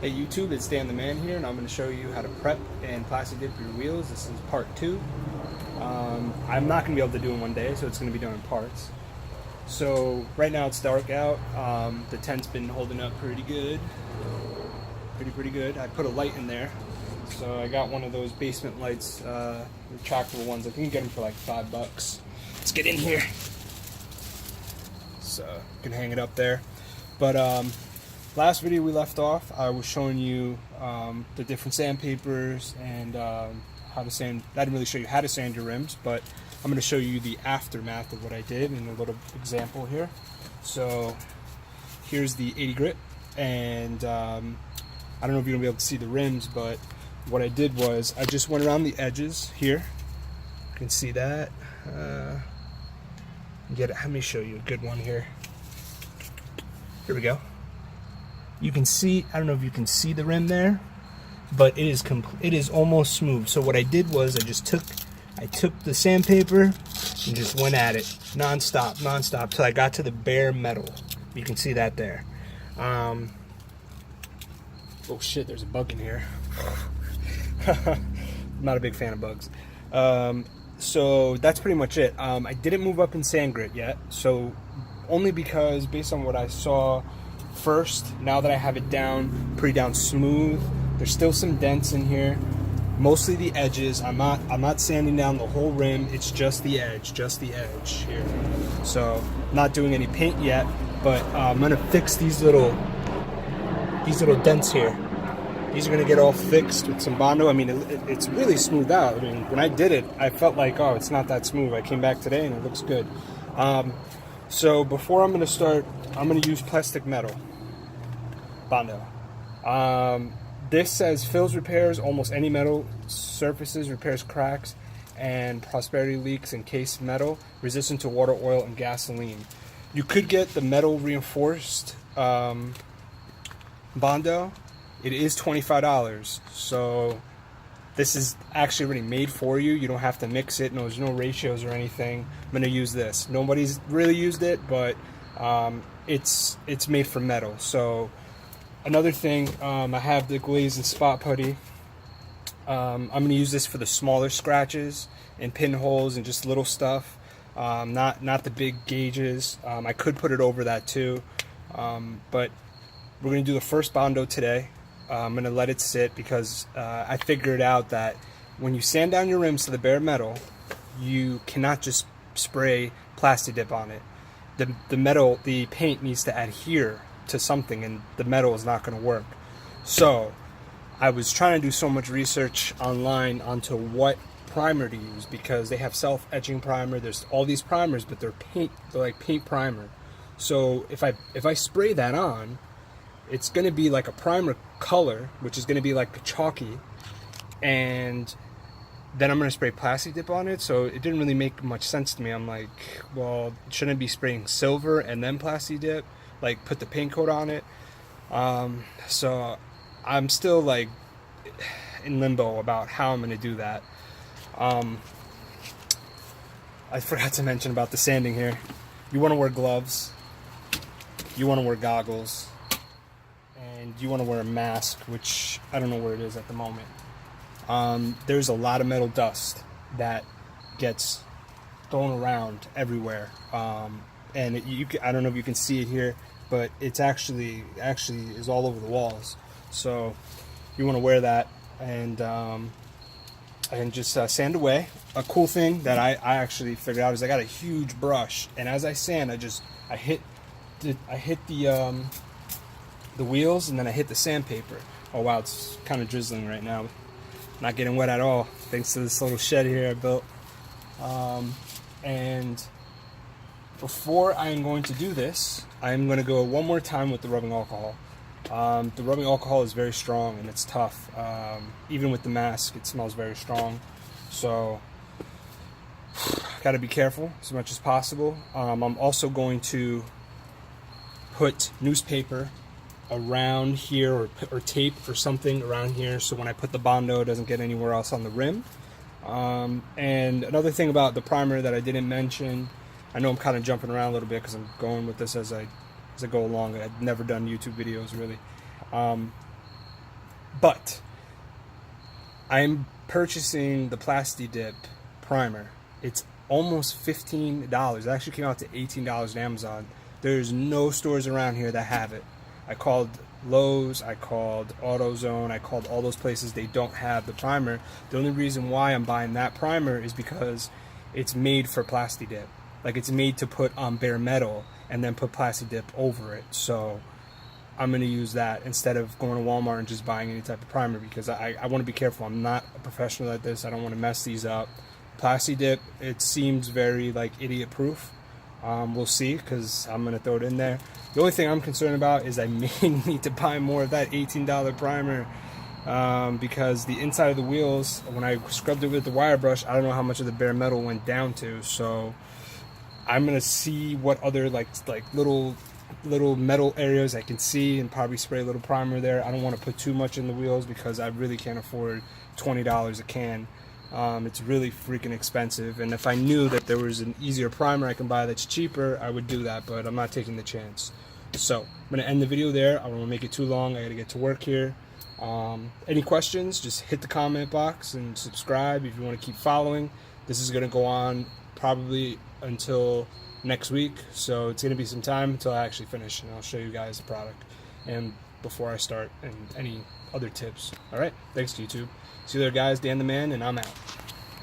Hey YouTube, it's Dan the Man here, and I'm going to show you how to prep and plasti dip your wheels. This is part 2. I'm not going to be able to do it in one day, so it's going to be done in parts. So right now it's dark out. The tent's been holding up pretty good. Pretty good. I put a light in there. So I got one of those basement lights, retractable ones. I think you can get them for like $5. Let's get in here. So you can hang it up there. But last video we left off, I was showing you the different sandpapers and how to sand. I didn't really show you how to sand your rims, but I'm going to show you the aftermath of what I did in a little example here. So here's the 80 grit, and I don't know if you're going to be able to see the rims, but what I did was I just went around the edges here. You can see that. Let me show you a good one here. Here we go. You can see, I don't know if you can see the rim there, but it is almost smooth. So what I did was I took the sandpaper and just went at it non-stop till I got to the bare metal. You can see that there. Oh shit, there's a bug in here. I'm not a big fan of bugs. So that's pretty much it. I didn't move up in sand grit yet, so only because based on what I saw first, now that I have it down, pretty down smooth, there's still some dents in here, mostly the edges. I'm not sanding down the whole rim, it's just the edge here. So not doing any paint yet, but I'm gonna fix these little dents here. These are gonna get all fixed with some Bondo. I mean, it's really smooth out. I mean, when I did it, I felt like, oh, it's not that smooth. I came back today and it looks good. So before I'm going to start, I'm going to use plastic metal Bondo. This says fills, repairs almost any metal surfaces, repairs cracks and prosperity leaks in case metal, resistant to water, oil, and gasoline. You could get the metal reinforced Bondo. It is $25, so this is actually already made for you. You don't have to mix it. No, there's no ratios or anything. I'm going to use this. Nobody's really used it, but it's made for metal. So another thing, I have the glaze and spot putty. I'm going to use this for the smaller scratches and pinholes and just little stuff, not the big gauges. I could put it over that too, but we're going to do the first Bondo today. I'm going to let it sit because I figured out that when you sand down your rims to the bare metal, you cannot just spray plasti dip on it. The paint needs to adhere to something, and the metal is not going to work. So I was trying to do so much research online onto what primer to use, because they have self-etching primer. There's all these primers, but they're like paint primer. So if I spray that on, it's going to be like a primer color, which is going to be like chalky, and then I'm going to spray plasti dip on it. So it didn't really make much sense to me. I'm like, well, shouldn't I be spraying silver and then plasti dip, like put the paint coat on it? So I'm still like in limbo about how I'm going to do that. I forgot to mention about the sanding here. You want to wear gloves, you want to wear goggles, and you want to wear a mask, which I don't know where it is at the moment. There's a lot of metal dust that gets thrown around everywhere, and I don't know if you can see it here, but it's actually is all over the walls. So you want to wear that and just sand away. A cool thing that I actually figured out is I got a huge brush, and as I sand, I hit the wheels, and then I hit the sandpaper. Oh wow, it's kind of drizzling right now. Not getting wet at all, thanks to this little shed here I built. And before I am going to do this, I am going to go one more time with the rubbing alcohol. The rubbing alcohol is very strong and it's tough. Even with the mask, it smells very strong. So, got to be careful as much as possible. I'm also going to put newspaper around here, or tape or something around here, so when I put the Bondo, it doesn't get anywhere else on the rim. And another thing about the primer that I didn't mention, I know I'm kind of jumping around a little bit because I'm going with this as I go along. I've never done YouTube videos really. But I'm purchasing the Plasti Dip primer. It's almost $15. It actually came out to $18 on Amazon. There's no stores around here that have it. I called Lowe's, I called AutoZone, I called all those places. They don't have the primer. The only reason why I'm buying that primer is because it's made for Plasti Dip. Like, it's made to put on bare metal and then put Plasti Dip over it. So I'm going to use that instead of going to Walmart and just buying any type of primer, because I want to be careful. I'm not a professional at this. I don't want to mess these up. Plasti Dip, it seems very like idiot proof. We'll see, because I'm going to throw it in there. The only thing I'm concerned about is I may need to buy more of that $18 primer, because the inside of the wheels, when I scrubbed it with the wire brush, I don't know how much of the bare metal went down to. So I'm going to see what other like little metal areas I can see and probably spray a little primer there. I don't want to put too much in the wheels because I really can't afford $20 a can. It's really freaking expensive, and if I knew that there was an easier primer I can buy that's cheaper, I would do that, but I'm not taking the chance. So I'm going to end the video there. I don't want to make it too long. I got to get to work here. Any questions, just hit the comment box and subscribe if you want to keep following. This is going to go on probably until next week, so it's going to be some time until I actually finish, and I'll show you guys the product and before I start and any other tips. Alright, thanks YouTube. See you there guys, Dan the Man, and I'm out.